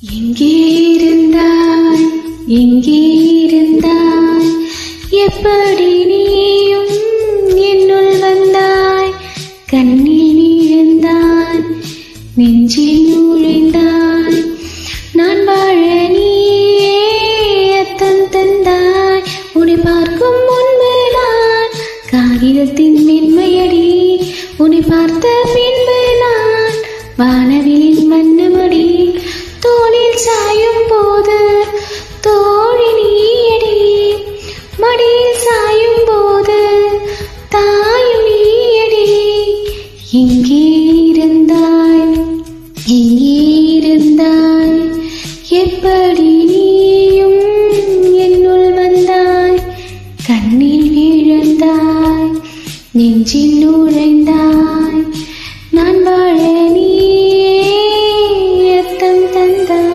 எங்கே இருந்தாய் எங்கே இருந்தாய் எப்படி நீயும் என்னுள் வந்தாய் கண்ணில் விழுந்தாய் நெஞ்சில் நுழைந்தாய் நான் வாழ நீயே அத்தம் தந்தாய் உன்னை பார்க்கும் முன்பு நான் காகிதத்தின் மென்மையடி உன்னை பார்த்த பின்பு நான் வானவிலின் வண்ணமடி தோளில் சாயும் போது தோழி நீயடி மடியில் சாயும் போது தாயும் நீயடி எங்கே இருந்தாய் எங்கே இருந்தாய் எப்படி நீயும் என்னுள் வந்தாய் கண்ணில் விழுந்தாய் நெஞ்சில் நுழைந்தாய்